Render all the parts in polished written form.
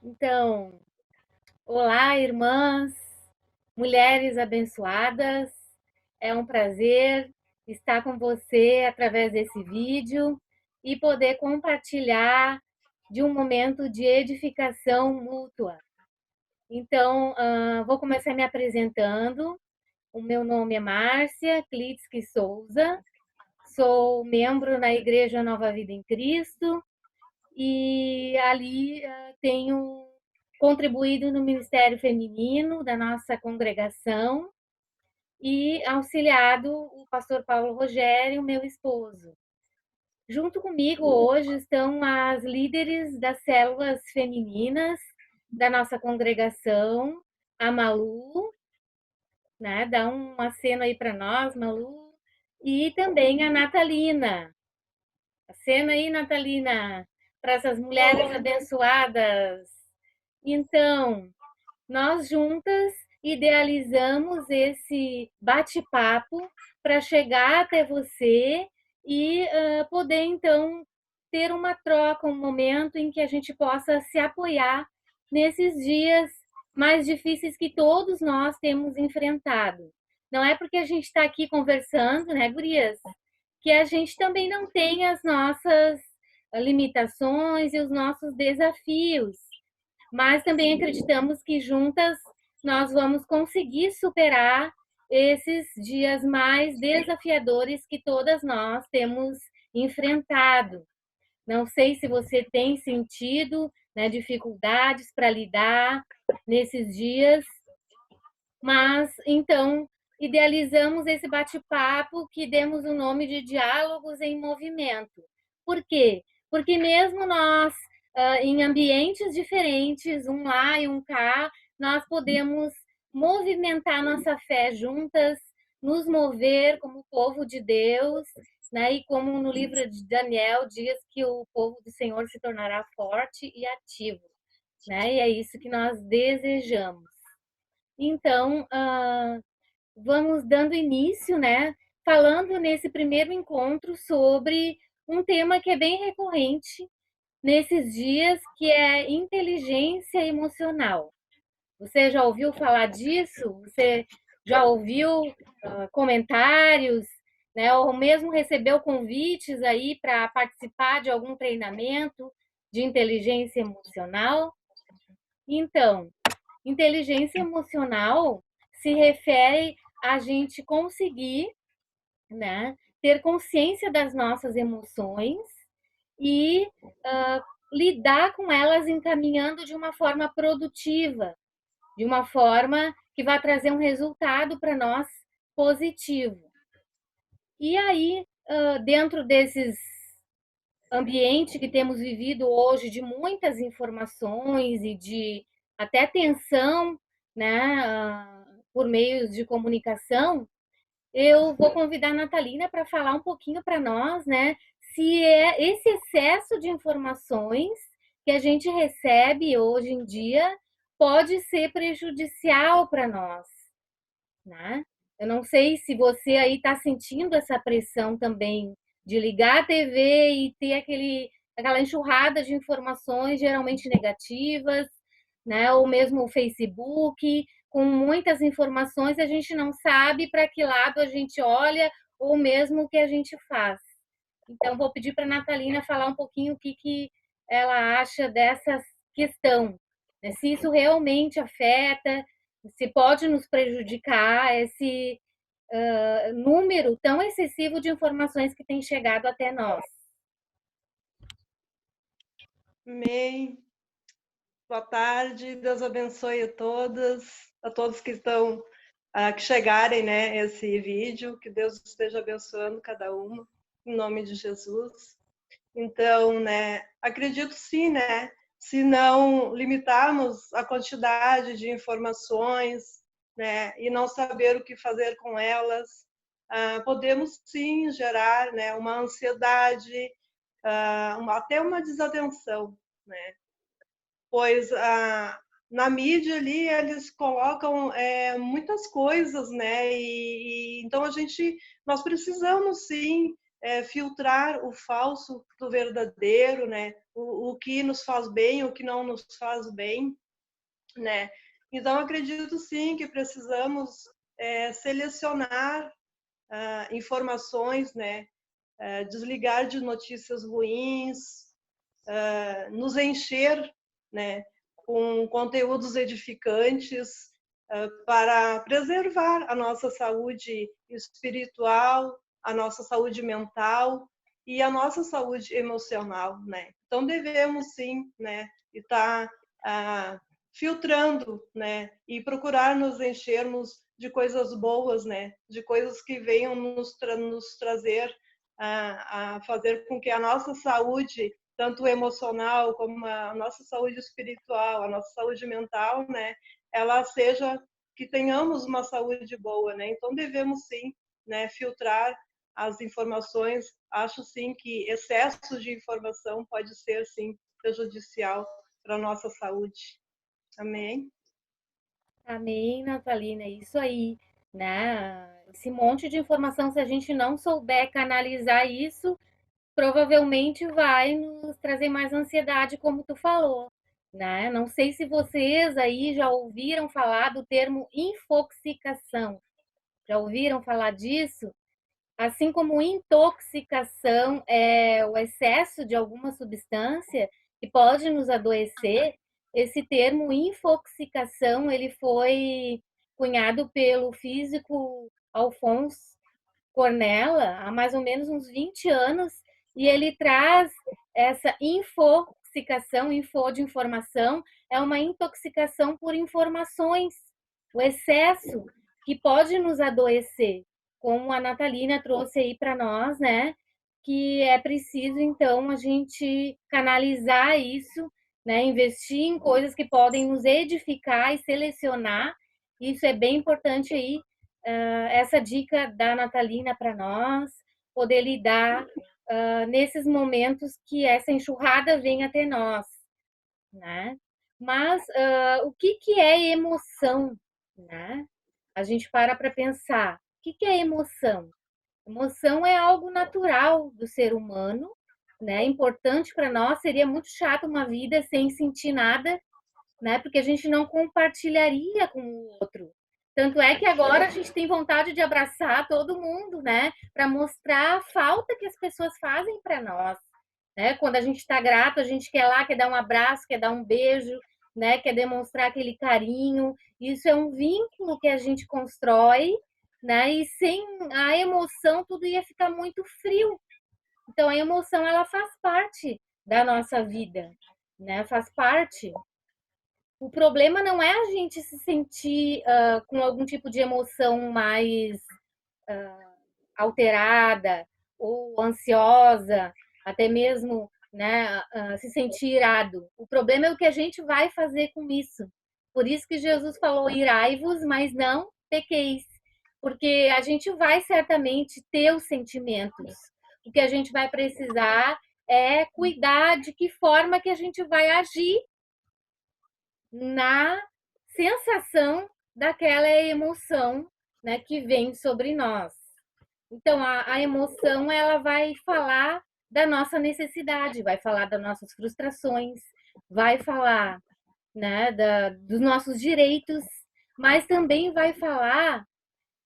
Então, olá, irmãs, mulheres abençoadas. É um prazer estar com você através desse vídeo e poder compartilhar de um momento de edificação mútua. Então, vou começar me apresentando. O meu nome é Márcia Klitsky Souza, sou membro na Igreja Nova Vida em Cristo e ali tenho contribuído no Ministério Feminino da nossa congregação e auxiliado o pastor Paulo Rogério, meu esposo. Junto comigo hoje estão as líderes das células femininas da nossa congregação, a Malu, né? Dá um aceno aí para nós, Malu, e também a Natalina. Acena aí, Natalina, para essas mulheres abençoadas. Então, nós juntas idealizamos esse bate-papo para chegar até você e poder, então, ter uma troca, um momento em que a gente possa se apoiar nesses dias mais difíceis que todos nós temos enfrentado. Não é porque a gente está aqui conversando, né, gurias, que a gente também não tem as nossas limitações e os nossos desafios, mas também acreditamos que juntas nós vamos conseguir superar esses dias mais desafiadores que todas nós temos enfrentado. Não sei se você tem sentido, né, dificuldades para lidar nesses dias, mas então idealizamos esse bate-papo que demos o nome de Diálogos em Movimento. Por quê? Porque mesmo nós, em ambientes diferentes, um lá e um cá, nós podemos movimentar nossa fé juntas, nos mover como povo de Deus, né? E como no livro de Daniel diz que o povo do Senhor se tornará forte e ativo, né? E é isso que nós desejamos. Então, vamos dando início, né? Falando nesse primeiro encontro sobre um tema que é bem recorrente nesses dias, que é inteligência emocional. Você já ouviu falar disso? Você já ouviu comentários, né? Ou mesmo recebeu convites aí para participar de algum treinamento de inteligência emocional? Então, inteligência emocional se refere a gente conseguir, né, ter consciência das nossas emoções e lidar com elas encaminhando de uma forma produtiva, de uma forma que vai trazer um resultado para nós positivo. E aí, dentro desses ambiente que temos vivido hoje de muitas informações e de até tensão, né, por meios de comunicação, eu vou convidar a Natalina para falar um pouquinho para nós, né, se é esse excesso de informações que a gente recebe hoje em dia pode ser prejudicial para nós, né? Eu não sei se você aí está sentindo essa pressão também de ligar a TV e ter aquela enxurrada de informações geralmente negativas, né? Ou mesmo o Facebook, com muitas informações, a gente não sabe para que lado a gente olha ou mesmo o que a gente faz. Então, vou pedir para a Natalina falar um pouquinho o que ela acha dessa questão, né? Se isso realmente afeta, se pode nos prejudicar esse número tão excessivo de informações que tem chegado até nós. Amém. Boa tarde, Deus abençoe a todos que estão, que chegarem, né, esse vídeo, que Deus esteja abençoando cada uma, em nome de Jesus. Então, né, acredito sim, né, se não limitarmos a quantidade de informações, né, e não saber o que fazer com elas, podemos sim gerar, né, uma ansiedade, até uma desatenção, né, pois na mídia ali eles colocam muitas coisas, né, então nós precisamos sim filtrar o falso do verdadeiro, né? O que nos faz bem, o que não nos faz bem, né? Então, acredito sim que precisamos selecionar informações, né? Desligar de notícias ruins, nos encher, né? Com conteúdos edificantes para preservar a nossa saúde espiritual, a nossa saúde mental e a nossa saúde emocional, né? Então devemos sim, né, estar filtrando, né, e procurar nos enchermos de coisas boas, né, de coisas que venham nos trazer a fazer com que a nossa saúde, tanto emocional como a nossa saúde espiritual, a nossa saúde mental, né, ela seja que tenhamos uma saúde boa, né? Então devemos sim, né, filtrar as informações. Acho sim que excesso de informação pode ser sim prejudicial para a nossa saúde. Amém. Amém, Natalina, é isso aí, né? Esse monte de informação, se a gente não souber canalizar isso, provavelmente vai nos trazer mais ansiedade, como tu falou, né? Não sei se vocês aí já ouviram falar do termo infoxicação. Já ouviram falar disso? Assim como intoxicação é o excesso de alguma substância que pode nos adoecer, esse termo infoxicação ele foi cunhado pelo físico Alphonse Cornella há mais ou menos uns 20 anos e ele traz essa infoxicação, info de informação, é uma intoxicação por informações, o excesso que pode nos adoecer, como a Natalina trouxe aí para nós, né? Que é preciso então a gente canalizar isso, né? Investir em coisas que podem nos edificar e selecionar. Isso é bem importante aí, essa dica da Natalina para nós, poder lidar nesses momentos que essa enxurrada vem até nós, né? Mas o que é emoção, né? A gente para pensar, o que é emoção? Emoção é algo natural do ser humano, né? Importante para nós, seria muito chato uma vida sem sentir nada, né? Porque a gente não compartilharia com o outro. Tanto é que agora a gente tem vontade de abraçar todo mundo, né? Para mostrar a falta que as pessoas fazem para nós, né? Quando a gente está grato, a gente quer lá, quer dar um abraço, quer dar um beijo, né? Quer demonstrar aquele carinho. Isso é um vínculo que a gente constrói, né? E sem a emoção tudo ia ficar muito frio. Então a emoção ela faz parte da nossa vida, né? Faz parte. O problema não é a gente se sentir com algum tipo de emoção mais alterada ou ansiosa, até mesmo, né, se sentir irado. O problema é o que a gente vai fazer com isso. Por isso que Jesus falou: irai-vos, mas não pequeis. Porque a gente vai certamente ter os sentimentos. O que a gente vai precisar é cuidar de que forma que a gente vai agir na sensação daquela emoção, né, que vem sobre nós. Então, a emoção ela vai falar da nossa necessidade, vai falar das nossas frustrações, vai falar, né, dos nossos direitos, mas também vai falar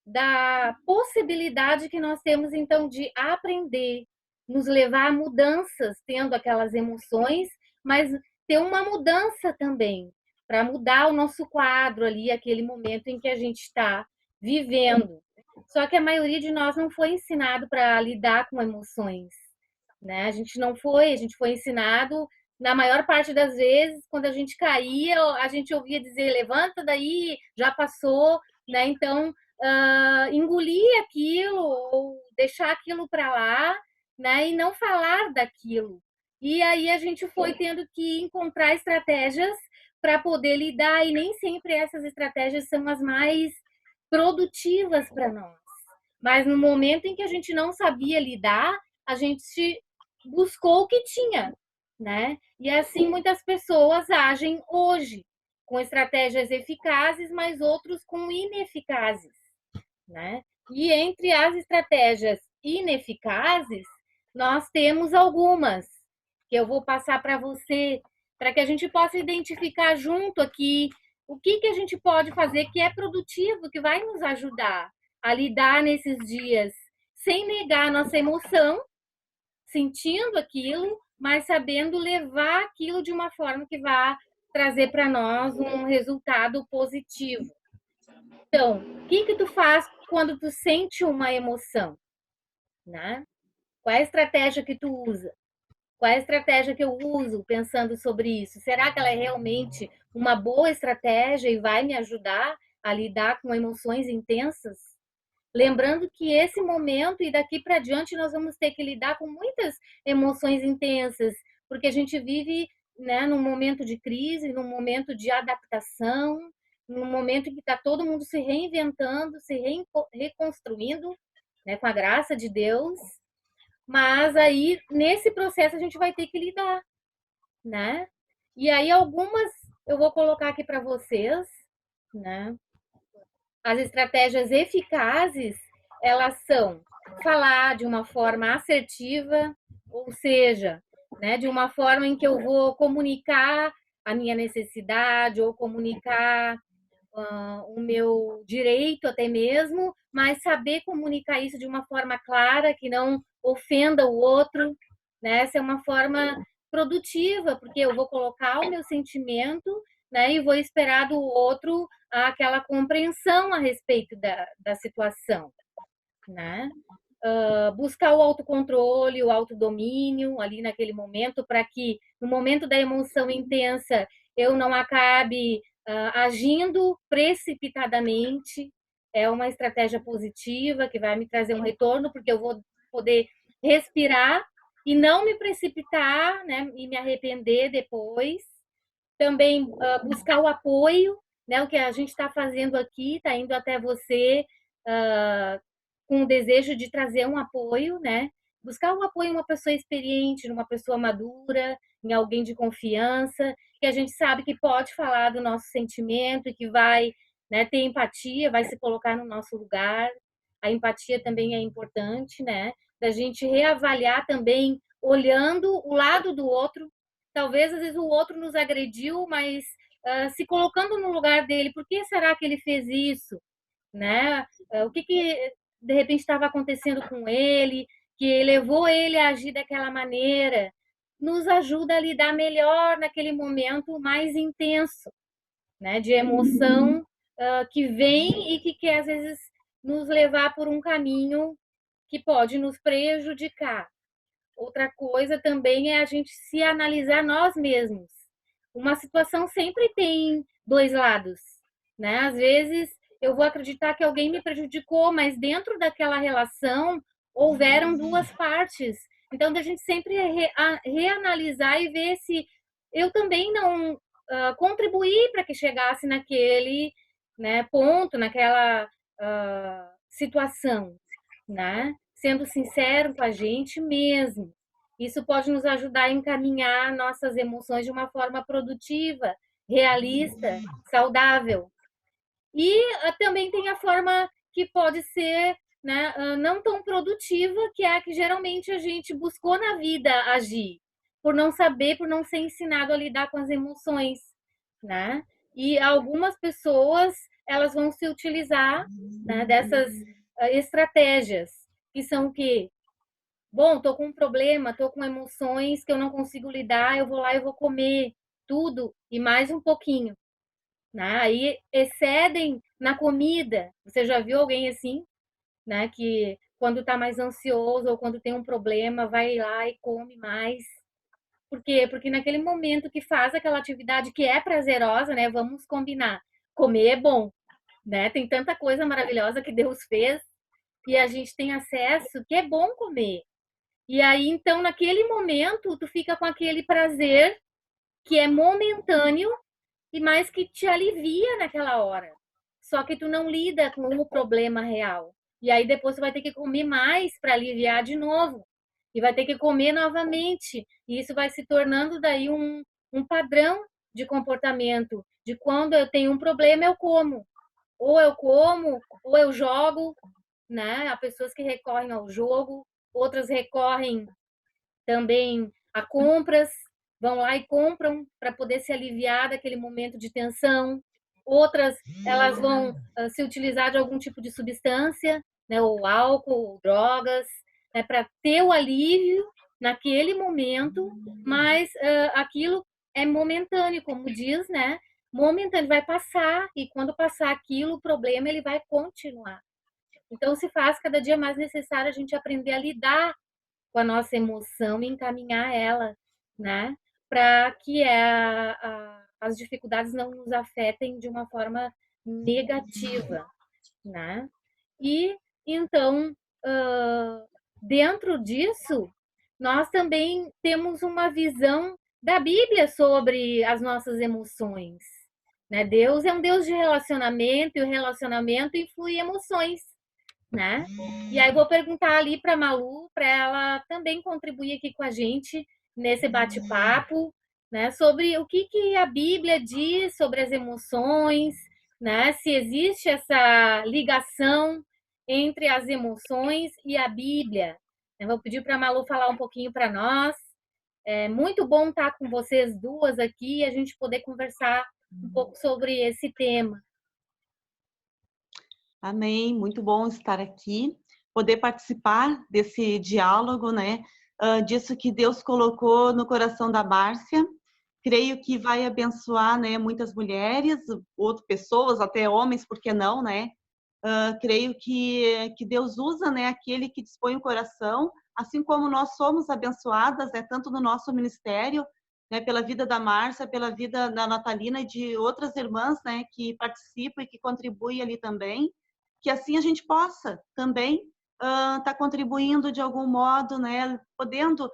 da possibilidade que nós temos então de aprender, nos levar a mudanças, tendo aquelas emoções, mas ter uma mudança também, para mudar o nosso quadro ali, aquele momento em que a gente está vivendo. Só que a maioria de nós não foi ensinado para lidar com emoções, né? A gente foi ensinado, na maior parte das vezes, quando a gente caía, a gente ouvia dizer, levanta daí, já passou, né? Então, engolir aquilo ou deixar aquilo para lá, né? E não falar daquilo. E aí a gente foi tendo que encontrar estratégias para poder lidar, e nem sempre essas estratégias são as mais produtivas para nós. Mas no momento em que a gente não sabia lidar, a gente buscou o que tinha, né? E assim muitas pessoas agem hoje, com estratégias eficazes, mas outros com ineficazes, né? E entre as estratégias ineficazes, nós temos algumas que eu vou passar para você, para que a gente possa identificar junto aqui o que a gente pode fazer que é produtivo, que vai nos ajudar a lidar nesses dias sem negar a nossa emoção, sentindo aquilo, mas sabendo levar aquilo de uma forma que vá trazer para nós um resultado positivo. Então, o que tu faz quando tu sente uma emoção, né? Qual é a estratégia que tu usa? Qual é a estratégia que eu uso pensando sobre isso? Será que ela é realmente uma boa estratégia e vai me ajudar a lidar com emoções intensas? Lembrando que esse momento e daqui para diante nós vamos ter que lidar com muitas emoções intensas, porque a gente vive, né, num momento de crise, num momento de adaptação, num momento em que está todo mundo se reinventando, se reconstruindo, né, com a graça de Deus. Mas aí, nesse processo, a gente vai ter que lidar, né? E aí, algumas eu vou colocar aqui para vocês, né? As estratégias eficazes, elas são falar de uma forma assertiva, ou seja, né, de uma forma em que eu vou comunicar a minha necessidade ou comunicar o meu direito até mesmo, mas saber comunicar isso de uma forma clara, que não ofenda o outro, né? Essa é uma forma produtiva, porque eu vou colocar o meu sentimento, né? E vou esperar do outro aquela compreensão a respeito da situação, né? Buscar o autocontrole, o autodomínio ali naquele momento, para que no momento da emoção intensa eu não acabe agindo precipitadamente. É uma estratégia positiva que vai me trazer um retorno, porque eu vou poder respirar e não me precipitar, né, e me arrepender depois. Também buscar o apoio, né, o que a gente está fazendo aqui, está indo até você com o desejo de trazer um apoio, né? Buscar um apoio em uma pessoa experiente, numa pessoa madura, em alguém de confiança, que a gente sabe que pode falar do nosso sentimento e que vai, né, ter empatia, vai se colocar no nosso lugar. A empatia também é importante, né? Da gente reavaliar também, olhando o lado do outro. Talvez, às vezes, o outro nos agrediu, mas se colocando no lugar dele, por que será que ele fez isso? Né? O que de repente estava acontecendo com ele, que levou ele a agir daquela maneira, nos ajuda a lidar melhor naquele momento mais intenso, né, de emoção que vem e que quer às vezes nos levar por um caminho que pode nos prejudicar. Outra coisa também é a gente se analisar nós mesmos. Uma situação sempre tem dois lados, né? Às vezes eu vou acreditar que alguém me prejudicou, mas dentro daquela relação houveram duas partes. Então, a gente sempre reanalisar e ver se eu também não contribuí para que chegasse naquele, né, ponto, naquela situação, né? Sendo sincero com a gente mesmo. Isso pode nos ajudar a encaminhar nossas emoções de uma forma produtiva, realista, saudável. E também tem a forma que pode ser, né, não tão produtiva, que é a que geralmente a gente buscou na vida agir, por não saber, por não ser ensinado a lidar com as emoções, né? E algumas pessoas, elas vão se utilizar, né, dessas estratégias, que são o quê? Bom, tô com um problema, tô com emoções que eu não consigo lidar, eu vou lá e vou comer tudo e mais um pouquinho, né? Aí excedem na comida. Você já viu alguém assim, né? Que quando tá mais ansioso ou quando tem um problema, vai lá e come mais. Por quê? Porque naquele momento que faz aquela atividade que é prazerosa, né? Vamos combinar. Comer é bom, né? Tem tanta coisa maravilhosa que Deus fez e a gente tem acesso que é bom comer. E aí, então, naquele momento, tu fica com aquele prazer que é momentâneo e mais que te alivia naquela hora. Só que tu não lida com o problema real. E aí depois tu vai ter que comer mais para aliviar de novo. E vai ter que comer novamente. E isso vai se tornando daí um padrão de comportamento. De quando eu tenho um problema, eu como. Ou eu como, ou eu jogo, né? Há pessoas que recorrem ao jogo, outras recorrem também a compras, vão lá e compram para poder se aliviar daquele momento de tensão. Outras, elas vão se utilizar de algum tipo de substância, né, ou álcool, ou drogas, né, para ter o alívio naquele momento, mas aquilo é momentâneo, como diz, né? Momentâneo, vai passar, e quando passar aquilo, o problema ele vai continuar. Então, se faz cada dia mais necessário a gente aprender a lidar com a nossa emoção e encaminhar ela, né? Para que as dificuldades não nos afetem de uma forma negativa, né? E então, dentro disso, nós também temos uma visão da Bíblia sobre as nossas emoções, né? Deus é um Deus de relacionamento e o relacionamento influi emoções, né? E aí vou perguntar ali para a Malu, para ela também contribuir aqui com a gente nesse bate-papo, né? Sobre o que a Bíblia diz sobre as emoções, né? Se existe essa ligação entre as emoções e a Bíblia. Eu vou pedir para a Malu falar um pouquinho para nós. É muito bom estar com vocês duas aqui e a gente poder conversar um pouco sobre esse tema. Amém, muito bom estar aqui, poder participar desse diálogo, né? Disso que Deus colocou no coração da Márcia. Creio que vai abençoar, né, muitas mulheres, outras pessoas, até homens, por que não, né? Creio que Deus usa, né, aquele que dispõe o coração, assim como nós somos abençoadas, né, tanto no nosso ministério, né, pela vida da Márcia, pela vida da Natalina e de outras irmãs, né, que participam e que contribuem ali também, que assim a gente possa também estar contribuindo de algum modo, né, podendo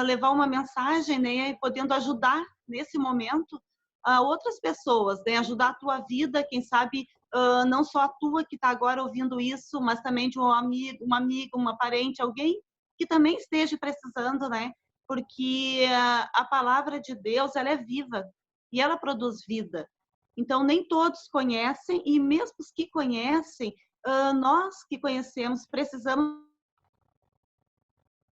levar uma mensagem, né, e podendo ajudar nesse momento a outras pessoas, né, ajudar a tua vida, quem sabe não só a tua que está agora ouvindo isso, mas também de um amigo, uma amiga, uma parente, alguém que também esteja precisando, né? Porque a palavra de Deus, ela é viva e ela produz vida. Então, nem todos conhecem, e mesmo os que conhecem, nós que conhecemos precisamos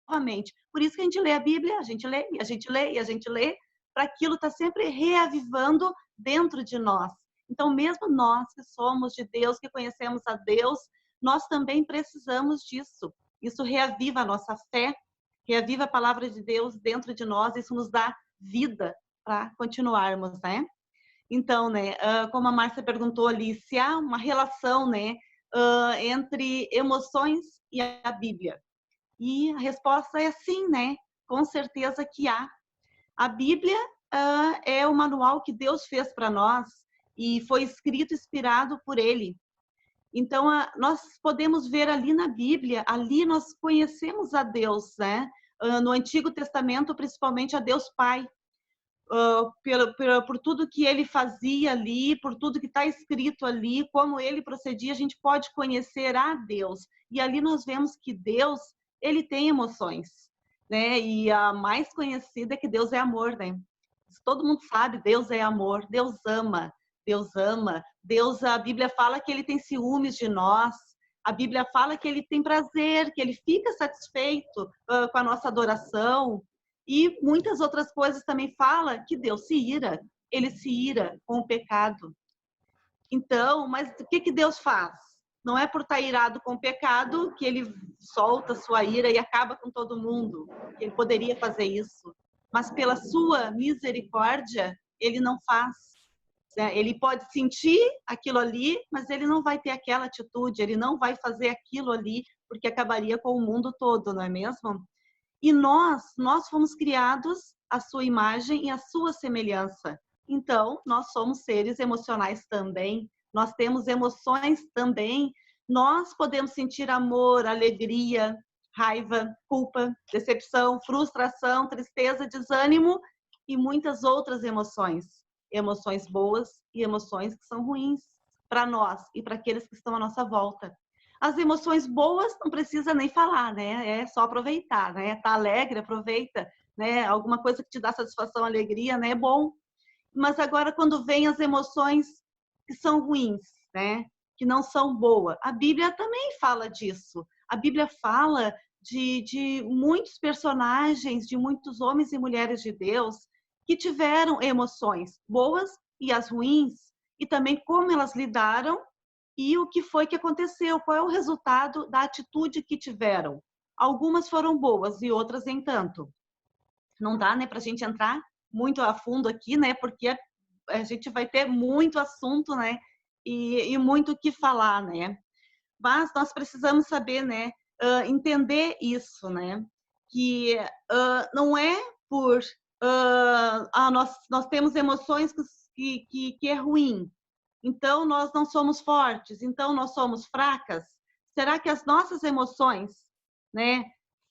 novamente. Por isso que a gente lê a Bíblia, a gente lê, e a gente lê, e a gente lê, para aquilo estar sempre reavivando dentro de nós. Então, mesmo nós que somos de Deus, que conhecemos a Deus, nós também precisamos disso. Isso reaviva a nossa fé, reaviva a palavra de Deus dentro de nós, isso nos dá vida para continuarmos, né? Então, né, como a Márcia perguntou ali, se há uma relação, né, entre emoções e a Bíblia. E a resposta é sim, né? Com certeza que há. A Bíblia é o manual que Deus fez para nós e foi escrito, inspirado por Ele. Então, nós podemos ver ali na Bíblia, ali nós conhecemos a Deus, né? No Antigo Testamento, principalmente a Deus Pai, por tudo que Ele fazia ali, por tudo que está escrito ali, como Ele procedia, a gente pode conhecer a Deus. E ali nós vemos que Deus, Ele tem emoções, né? E a mais conhecida é que Deus é amor, né? Todo mundo sabe, Deus é amor, Deus ama, Deus ama. Deus, a Bíblia fala que Ele tem ciúmes de nós, a Bíblia fala que Ele tem prazer, que Ele fica satisfeito com a nossa adoração, e muitas outras coisas também fala que Deus se ira, Ele se ira com o pecado. Então, mas o que Deus faz? Não é por estar irado com o pecado que Ele solta sua ira e acaba com todo mundo. Ele poderia fazer isso. Mas pela sua misericórdia, Ele não faz. Ele pode sentir aquilo ali, mas Ele não vai ter aquela atitude, Ele não vai fazer aquilo ali, porque acabaria com o mundo todo, não é mesmo? E nós fomos criados à sua imagem e à sua semelhança. Então, nós somos seres emocionais também, nós temos emoções também, nós podemos sentir amor, alegria, raiva, culpa, decepção, frustração, tristeza, desânimo e muitas outras emoções. Emoções boas e emoções que são ruins para nós e para aqueles que estão à nossa volta. As emoções boas não precisa nem falar, né? É só aproveitar, né? Tá alegre, aproveita, né? Alguma coisa que te dá satisfação, alegria, né? É bom. Mas agora quando vem as emoções que são ruins, né? que não são boas. A Bíblia também fala disso. A Bíblia fala de muitos personagens, de muitos homens e mulheres de Deus que tiveram emoções boas e as ruins, e também como elas lidaram e o que foi que aconteceu, qual é o resultado da atitude que tiveram. Algumas foram boas e outras nem tanto. Não dá, né, para a gente entrar muito a fundo aqui, né, porque a gente vai ter muito assunto, né, e muito o que falar, né. Mas nós precisamos saber, né, entender isso, né, que não é por nós temos emoções que é ruim, então nós não somos fortes, então nós somos fracas. Será que as nossas emoções, né,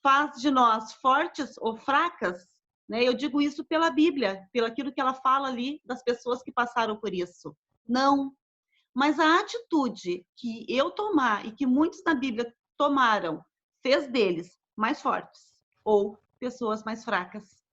faz de nós fortes ou fracas? Né? Eu digo isso pela Bíblia, pelo aquilo que ela fala ali das pessoas que passaram por isso. Não. Mas a atitude que eu tomar e que muitos na Bíblia tomaram fez deles mais fortes ou pessoas mais fracas.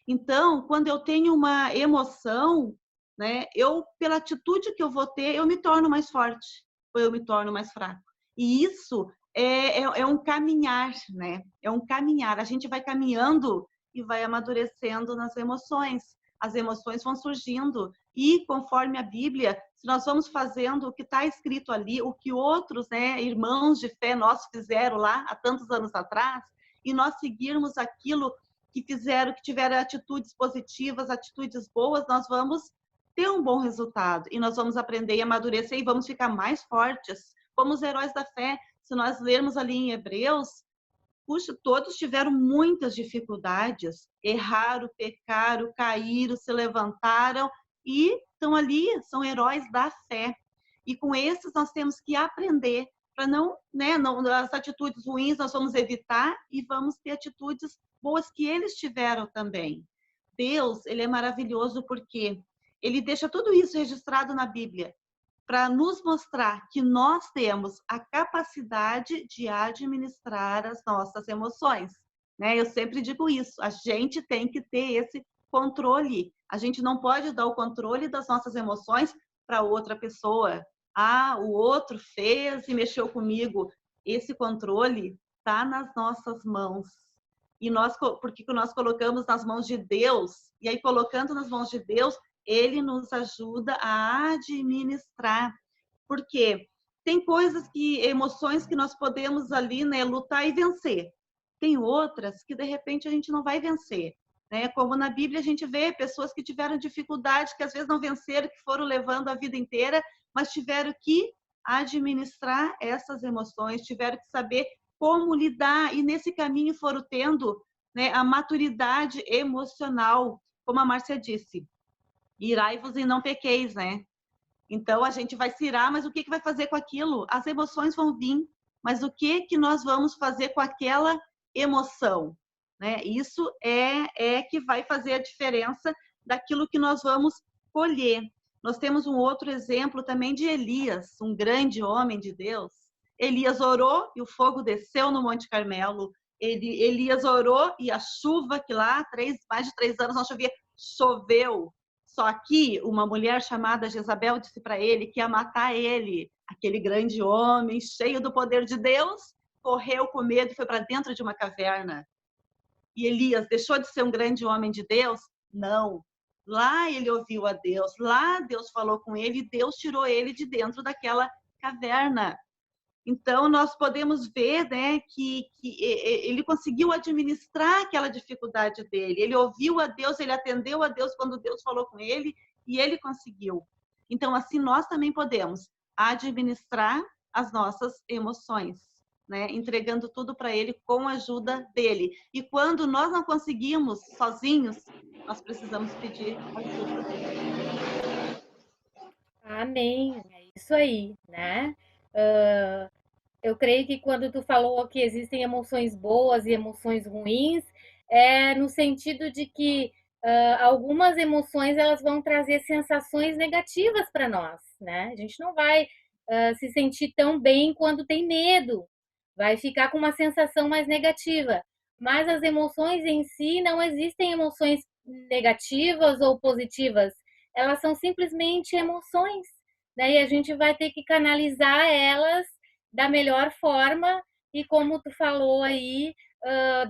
Então, quando eu tenho uma emoção, né, eu, pela atitude que eu vou ter, eu me torno mais forte ou eu me torno mais fraco. E isso é um caminhar, né? É um caminhar. A gente vai caminhando e vai amadurecendo nas emoções. As emoções vão surgindo e, conforme a Bíblia, se nós vamos fazendo o que está escrito ali, o que outros, né, irmãos de fé nossos fizeram lá há tantos anos atrás, e nós seguirmos aquilo que fizeram, que tiveram atitudes positivas, atitudes boas, nós vamos ter um bom resultado e nós vamos aprender e amadurecer e vamos ficar mais fortes como os heróis da fé. Se nós lermos ali em Hebreus, puxa, todos tiveram muitas dificuldades, erraram, pecaram, caíram, se levantaram e estão ali, são heróis da fé. E com esses nós temos que aprender para não, né, não, as atitudes ruins nós vamos evitar e vamos ter atitudes boas que eles tiveram também. Deus, ele é maravilhoso porque ele deixa tudo isso registrado na Bíblia para nos mostrar que nós temos a capacidade de administrar as nossas emoções. Né? Eu sempre digo isso, a gente tem que ter esse controle. A gente não pode dar o controle das nossas emoções para outra pessoa. Ah, o outro fez e mexeu comigo. Esse controle está nas nossas mãos. E nós, porque nós colocamos nas mãos de Deus, e aí colocando nas mãos de Deus, ele nos ajuda a administrar. Porque tem coisas que, emoções que nós podemos ali, né, lutar e vencer. Tem outras que de repente a gente não vai vencer. Né? Como na Bíblia a gente vê pessoas que tiveram dificuldade, que às vezes não venceram, que foram levando a vida inteira, mas tiveram que administrar essas emoções, tiveram que saber como lidar e nesse caminho foram tendo, né, a maturidade emocional, como a Márcia disse. Irai-vos e não pequeis, né? Então a gente vai se irar, mas o que vai fazer com aquilo? As emoções vão vir, mas o que nós vamos fazer com aquela emoção? Né? Isso é que vai fazer a diferença daquilo que nós vamos colher. Nós temos um outro exemplo também de Elias, um grande homem de Deus. Elias orou e o fogo desceu no Monte Carmelo. Elias orou e a chuva, que lá mais de 3 anos não chovia, choveu. Só que uma mulher chamada Jezabel disse para ele que ia matar ele. Aquele grande homem, cheio do poder de Deus, correu com medo e foi para dentro de uma caverna. E Elias deixou de ser um grande homem de Deus? Não. Lá ele ouviu a Deus, lá Deus falou com ele e Deus tirou ele de dentro daquela caverna. Então, nós podemos ver, né, que ele conseguiu administrar aquela dificuldade dele. Ele ouviu a Deus, ele atendeu a Deus quando Deus falou com ele e ele conseguiu. Então, assim, nós também podemos administrar as nossas emoções, né, entregando tudo para ele com a ajuda dele. E quando nós não conseguimos sozinhos, nós precisamos pedir ajuda dele. Amém. É isso aí, né? Eu creio que quando tu falou que existem emoções boas e emoções ruins, é no sentido de que algumas emoções elas vão trazer sensações negativas para nós, né? A gente não vai se sentir tão bem quando tem medo, vai ficar com uma sensação mais negativa. Mas as emoções em si não existem emoções negativas ou positivas, elas são simplesmente emoções, né? E a gente vai ter que canalizar elas da melhor forma e como tu falou aí,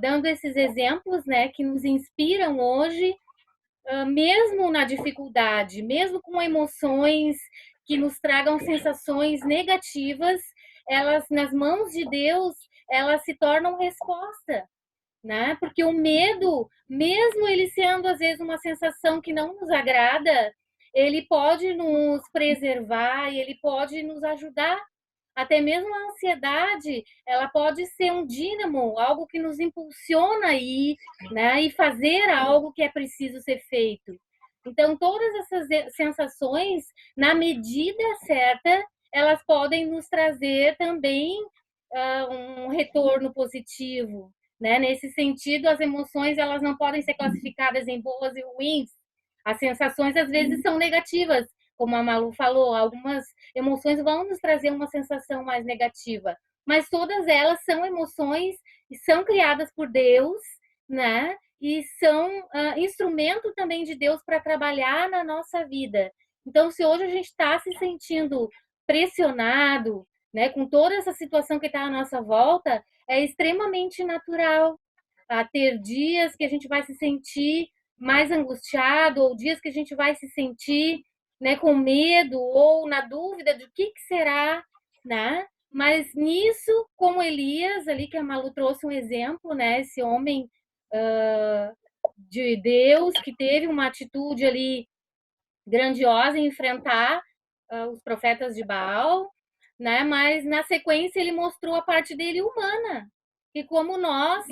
dando esses exemplos, né, que nos inspiram hoje, mesmo na dificuldade, mesmo com emoções que nos tragam sensações negativas, elas nas mãos de Deus, elas se tornam resposta, né? Porque o medo, mesmo ele sendo às vezes uma sensação que não nos agrada, ele pode nos preservar e ele pode nos ajudar. Até mesmo a ansiedade, ela pode ser um dínamo, algo que nos impulsiona aí, né, e fazer algo que é preciso ser feito. Então, todas essas sensações, na medida certa, elas podem nos trazer também um retorno positivo, né? Nesse sentido, as emoções elas não podem ser classificadas em boas e ruins. As sensações às vezes são negativas, como a Malu falou, algumas emoções vão nos trazer uma sensação mais negativa, mas todas elas são emoções e são criadas por Deus, né? E são instrumento também de Deus para trabalhar na nossa vida. Então, se hoje a gente está se sentindo pressionado, né, com toda essa situação que está à nossa volta, é extremamente natural ter dias que a gente vai se sentir mais angustiado, ou dias que a gente vai se sentir, né, com medo ou na dúvida de o que será, né? Mas nisso, como Elias, ali que a Malu trouxe um exemplo, né? Esse homem de Deus que teve uma atitude ali grandiosa em enfrentar os profetas de Baal, né? Mas na sequência ele mostrou a parte dele humana, e como nós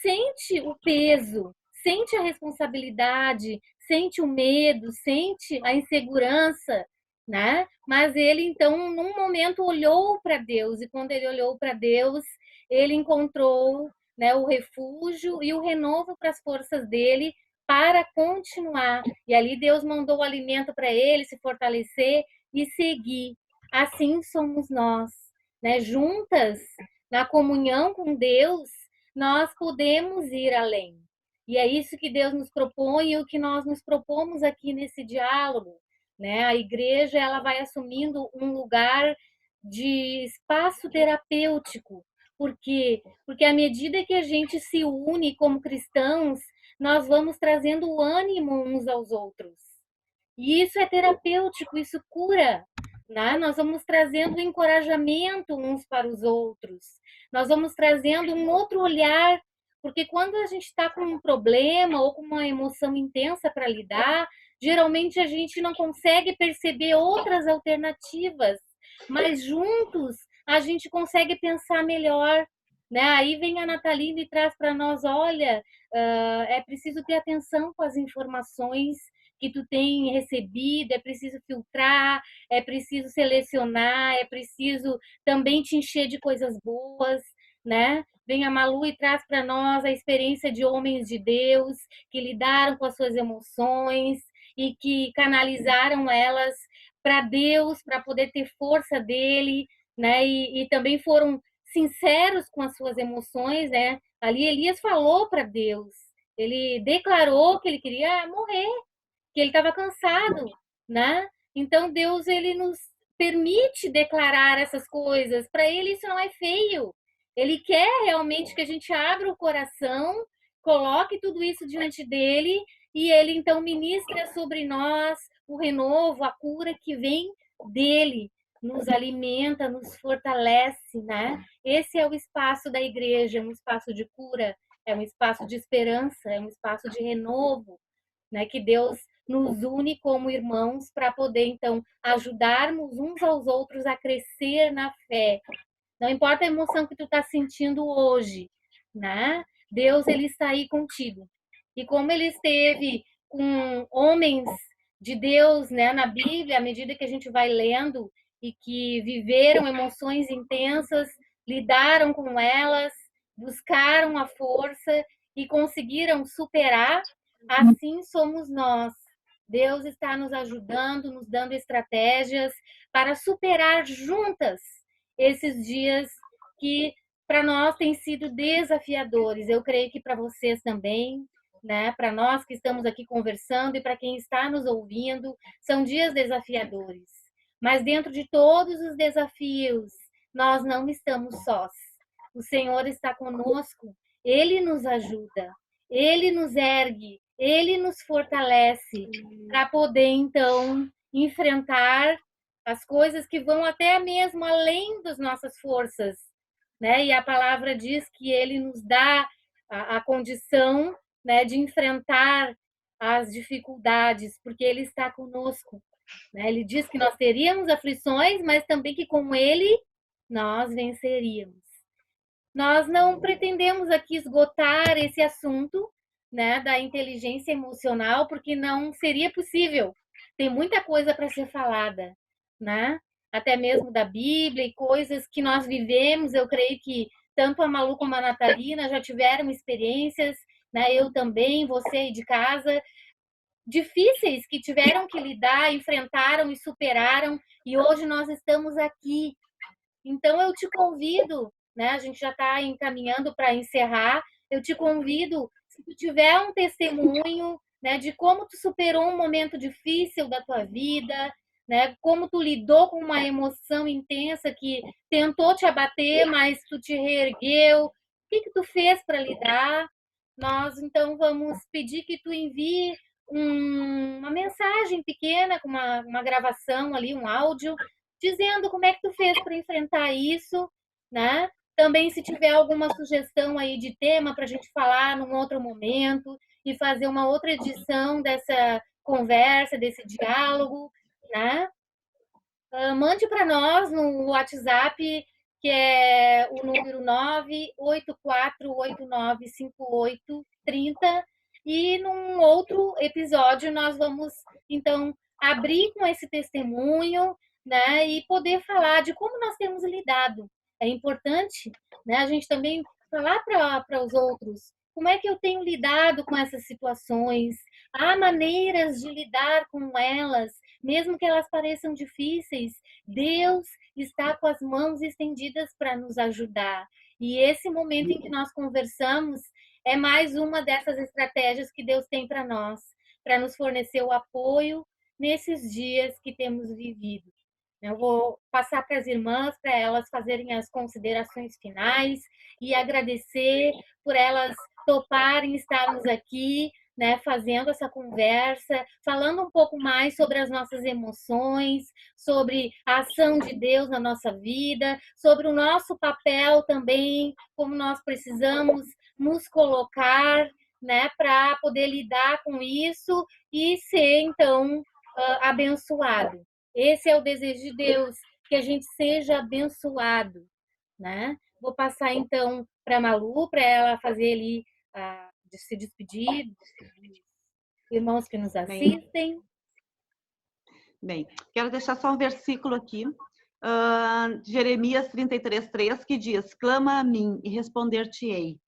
sente o peso, sente a responsabilidade, sente o medo, sente a insegurança, né? Mas ele então num momento olhou para Deus, e quando ele olhou para Deus, ele encontrou, né, o refúgio e o renovo para as forças dele para continuar. E ali Deus mandou o alimento para ele se fortalecer e seguir. Assim somos nós, né? Juntas, na comunhão com Deus, nós podemos ir além. E é isso que Deus nos propõe e o que nós nos propomos aqui nesse diálogo, né? A igreja ela vai assumindo um lugar de espaço terapêutico. Por quê? Porque à medida que a gente se une como cristãos, nós vamos trazendo ânimo uns aos outros. E isso é terapêutico, isso cura, né? Nós vamos trazendo encorajamento uns para os outros. Nós vamos trazendo um outro olhar, porque quando a gente está com um problema ou com uma emoção intensa para lidar, geralmente a gente não consegue perceber outras alternativas, mas juntos a gente consegue pensar melhor, né? Aí vem a Natalina e traz para nós, olha, é preciso ter atenção com as informações que tu tem recebido, é preciso filtrar, é preciso selecionar, é preciso também te encher de coisas boas, né? Vem a Malu e traz para nós a experiência de homens de Deus que lidaram com as suas emoções e que canalizaram elas para Deus, para poder ter força dele, né? E também foram sinceros com as suas emoções, né? Ali Elias falou para Deus, ele declarou que ele queria morrer, que ele estava cansado, né? Então Deus ele nos permite declarar essas coisas. Para ele isso não é feio. Ele quer realmente que a gente abra o coração, coloque tudo isso diante dele e ele então ministra sobre nós o renovo, a cura que vem dele, nos alimenta, nos fortalece, né? Esse é o espaço da igreja, um espaço de cura, é um espaço de esperança, é um espaço de renovo, né? Que Deus nos une como irmãos para poder então ajudarmos uns aos outros a crescer na fé. Não importa a emoção que tu está sentindo hoje, né? Deus ele está aí contigo. E como ele esteve com homens de Deus, né, na Bíblia, à medida que a gente vai lendo e que viveram emoções intensas, lidaram com elas, buscaram a força e conseguiram superar, assim somos nós. Deus está nos ajudando, nos dando estratégias para superar juntas esses dias que para nós têm sido desafiadores. Eu creio que para vocês também, né? Para nós que estamos aqui conversando e para quem está nos ouvindo, são dias desafiadores. Mas dentro de todos os desafios, nós não estamos sós. O Senhor está conosco, Ele nos ajuda, Ele nos ergue, Ele nos fortalece para poder, então, enfrentar as coisas que vão até mesmo além das nossas forças, né? E a palavra diz que Ele nos dá a condição, né, de enfrentar as dificuldades, porque Ele está conosco, né? Ele diz que nós teríamos aflições, mas também que com Ele nós venceríamos. Nós não pretendemos aqui esgotar esse assunto, né, da inteligência emocional, porque não seria possível. Tem muita coisa para ser falada, né? Até mesmo da Bíblia e coisas que nós vivemos. Eu creio que tanto a Malu como a Natalina já tiveram experiências, né? Eu também, você aí de casa, difíceis que tiveram que lidar, enfrentaram e superaram, e hoje nós estamos aqui. Então eu te convido, né? A gente já está encaminhando para encerrar. Eu te convido, se tu tiver um testemunho, né, de como tu superou um momento difícil da tua vida, né? Como tu lidou com uma emoção intensa que tentou te abater, mas tu te reergueu. O que que tu fez para lidar? Nós então vamos pedir que tu envie uma mensagem pequena, com uma gravação ali, um áudio, dizendo como é que tu fez para enfrentar isso, né? Também se tiver alguma sugestão aí de tema para a gente falar num outro momento e fazer uma outra edição dessa conversa, desse diálogo, né? Mande para nós no WhatsApp, que é o número 984895830, e num outro episódio nós vamos, então, abrir com esse testemunho, né, e poder falar de como nós temos lidado. É importante, né, a gente também falar para os outros como é que eu tenho lidado com essas situações. Há maneiras de lidar com elas, mesmo que elas pareçam difíceis. Deus está com as mãos estendidas para nos ajudar. E esse momento em que nós conversamos é mais uma dessas estratégias que Deus tem para nos fornecer o apoio nesses dias que temos vivido. Eu vou passar para as irmãs, para elas fazerem as considerações finais e agradecer por elas toparem estarmos aqui, né, fazendo essa conversa, falando um pouco mais sobre as nossas emoções, sobre a ação de Deus na nossa vida, sobre o nosso papel também, como nós precisamos nos colocar, né, para poder lidar com isso e ser, então, abençoado. Esse é o desejo de Deus, que a gente seja abençoado, né? Vou passar, então, para a Malu, para ela fazer ali, de se despedir dos irmãos que nos assistem. Bem, quero deixar só um versículo aqui, Jeremias 33:3, que diz: clama a mim e responder-te-ei.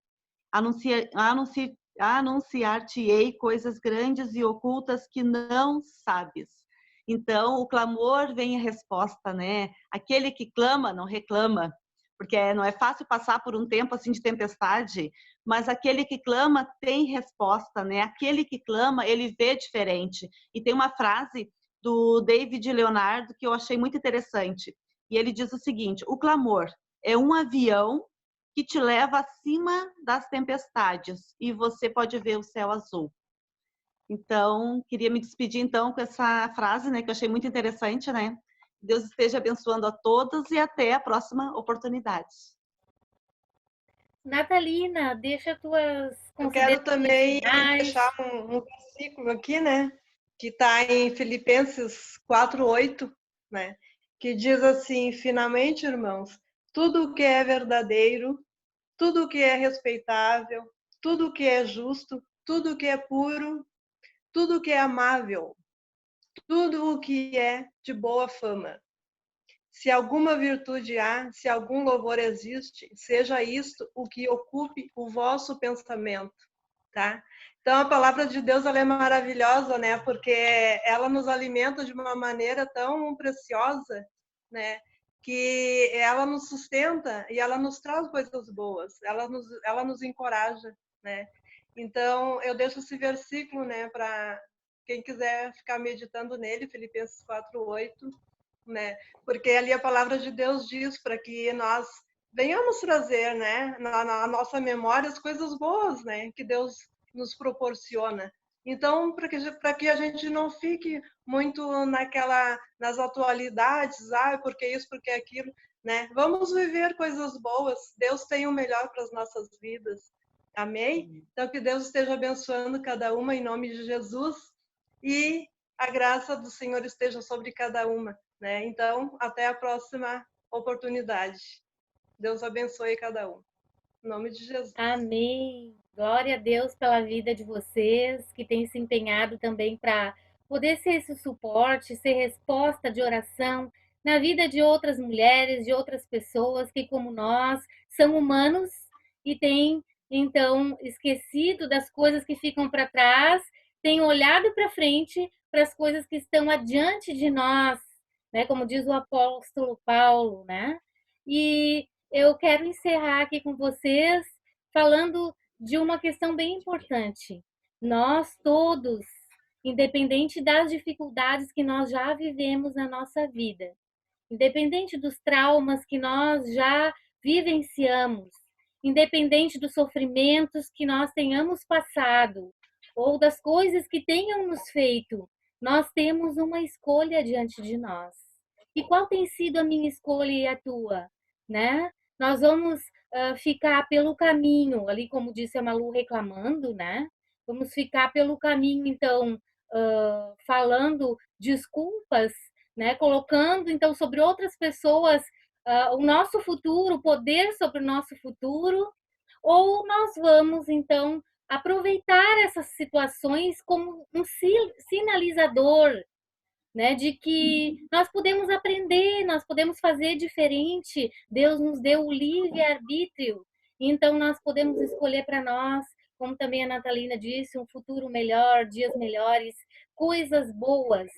Anunciar-te-ei coisas grandes e ocultas que não sabes. Então, o clamor vem a resposta, né? Aquele que clama não reclama, porque não é fácil passar por um tempo assim de tempestade, mas aquele que clama tem resposta, né? Aquele que clama, ele vê diferente. E tem uma frase do David Leonardo que eu achei muito interessante. E ele diz o seguinte: o clamor é um avião que te leva acima das tempestades e você pode ver o céu azul. Então, queria me despedir então com essa frase, né, que eu achei muito interessante, né? Deus esteja abençoando a todos e até a próxima oportunidade. Natalina, deixa tuas Eu quero também finais. deixar um versículo aqui, né? Que está em Filipenses 4:8, né? Que diz assim: finalmente, irmãos, tudo o que é verdadeiro, tudo o que é respeitável, tudo o que é justo, tudo o que é puro, tudo o que é amável, tudo o que é de boa fama. Se alguma virtude há, se algum louvor existe, seja isto o que ocupe o vosso pensamento, tá? Então a palavra de Deus ela é maravilhosa, né? Porque ela nos alimenta de uma maneira tão preciosa, né? Que ela nos sustenta e ela nos traz coisas boas, ela nos encoraja, né? Então eu deixo esse versículo, né? Para quem quiser ficar meditando nele, Filipenses 4:8. né? Porque ali a palavra de Deus diz para que nós venhamos trazer, né, na nossa memória as coisas boas, né, que Deus nos proporciona. Então, para que a gente não fique muito nas atualidades, porque isso, porque aquilo, né? Vamos viver coisas boas. Deus tem o melhor para as nossas vidas. Amém? Então, que Deus esteja abençoando cada uma em nome de Jesus e a graça do Senhor esteja sobre cada uma, né? Então, até a próxima oportunidade. Deus abençoe cada um. Em nome de Jesus. Amém. Glória a Deus pela vida de vocês, que têm se empenhado também para poder ser esse suporte, ser resposta de oração na vida de outras mulheres, de outras pessoas que, como nós, são humanos e têm, então, esquecido das coisas que ficam para trás, têm olhado para frente para as coisas que estão adiante de nós, né? Como diz o apóstolo Paulo, né? E eu quero encerrar aqui com vocês falando de uma questão bem importante. Nós todos, independente das dificuldades que nós já vivemos na nossa vida, independente dos traumas que nós já vivenciamos, independente dos sofrimentos que nós tenhamos passado ou das coisas que tenham nos feito, nós temos uma escolha diante de nós. E qual tem sido a minha escolha e a tua, né? Nós vamos ficar pelo caminho, ali como disse a Malu reclamando, né? Vamos ficar pelo caminho, então, falando desculpas, né? Colocando, então, sobre outras pessoas o nosso futuro, o poder sobre o nosso futuro, ou nós vamos, então, aproveitar essas situações como um sinalizador, né, de que nós podemos aprender, nós podemos fazer diferente. Deus nos deu o livre-arbítrio, então nós podemos escolher para nós, como também a Natalina disse, um futuro melhor, dias melhores, coisas boas,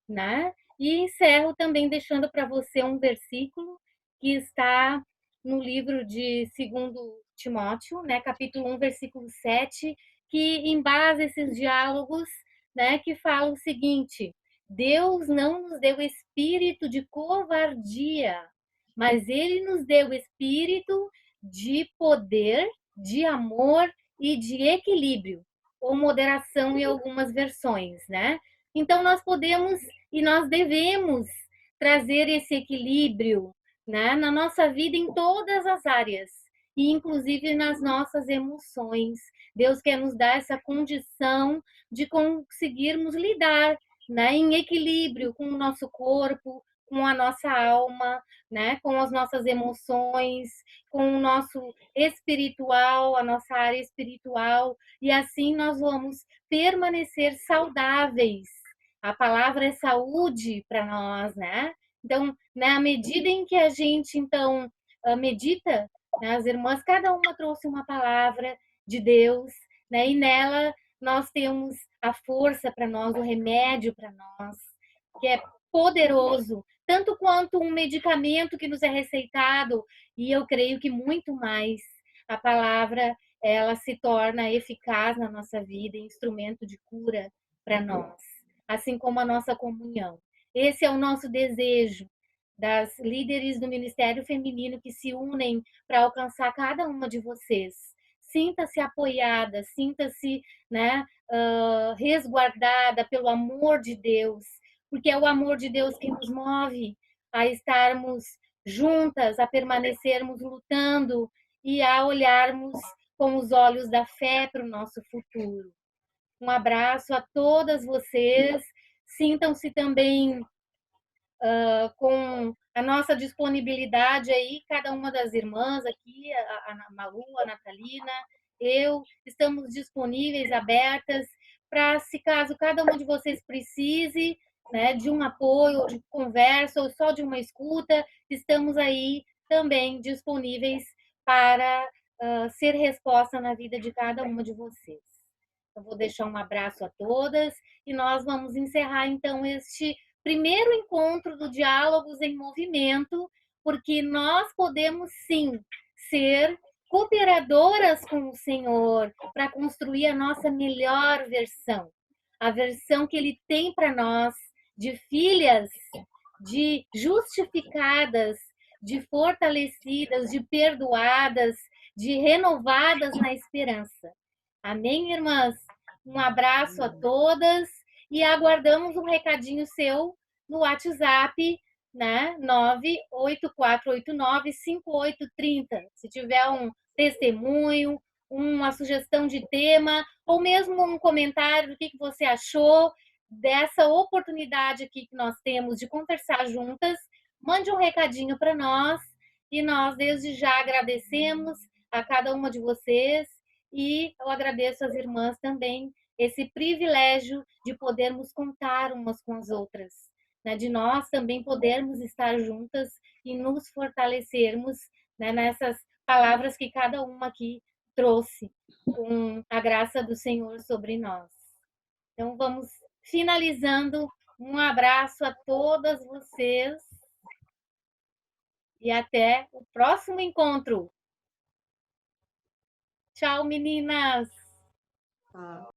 né? E encerro também deixando para você um versículo que está no livro de 2 Timóteo, né, capítulo 1, versículo 7, que embasa esses diálogos, né, que fala o seguinte: Deus não nos deu espírito de covardia, mas Ele nos deu espírito de poder, de amor e de equilíbrio, ou moderação em algumas versões, né? Então nós podemos e nós devemos trazer esse equilíbrio, né, na nossa vida em todas as áreas, e inclusive nas nossas emoções. Deus quer nos dar essa condição de conseguirmos lidar, né, em equilíbrio com o nosso corpo, com a nossa alma, né, com as nossas emoções, com o nosso espiritual, a nossa área espiritual, e assim nós vamos permanecer saudáveis. A palavra é saúde para nós, né? Então, na medida em que a gente então medita, né, as irmãs, cada uma trouxe uma palavra de Deus, né? E nela nós temos a força para nós, o remédio para nós, que é poderoso, tanto quanto um medicamento que nos é receitado, e eu creio que muito mais. A palavra, ela se torna eficaz na nossa vida, instrumento de cura para nós, assim como a nossa comunhão. Esse é o nosso desejo das líderes do Ministério Feminino que se unem para alcançar cada uma de vocês. Sinta-se apoiada, sinta-se, né, resguardada pelo amor de Deus, porque é o amor de Deus que nos move a estarmos juntas, a permanecermos lutando e a olharmos com os olhos da fé para o nosso futuro. Um abraço a todas vocês, sintam-se também com a nossa disponibilidade aí, cada uma das irmãs aqui, a Malu, a Natalina, eu, estamos disponíveis, abertas, para se caso cada uma de vocês precise, né, de um apoio, ou de conversa, ou só de uma escuta, estamos aí também disponíveis para ser resposta na vida de cada uma de vocês. Eu vou deixar um abraço a todas e nós vamos encerrar então este primeiro encontro do Diálogos em Movimento, porque nós podemos sim ser cooperadoras com o Senhor para construir a nossa melhor versão, a versão que Ele tem para nós de filhas de justificadas, de fortalecidas, de perdoadas, de renovadas na esperança. Amém, irmãs? Um abraço a todas e aguardamos um recadinho seu no WhatsApp, né? 984895830. Se tiver um testemunho, uma sugestão de tema, ou mesmo um comentário do que você achou dessa oportunidade aqui que nós temos de conversar juntas, mande um recadinho para nós e nós desde já agradecemos a cada uma de vocês e eu agradeço às irmãs também esse privilégio de podermos contar umas com as outras, né? De nós também podermos estar juntas e nos fortalecermos, né, nessas palavras que cada uma aqui trouxe com a graça do Senhor sobre nós. Então vamos finalizando. Um abraço a todas vocês e até o próximo encontro. Tchau, meninas! Ah.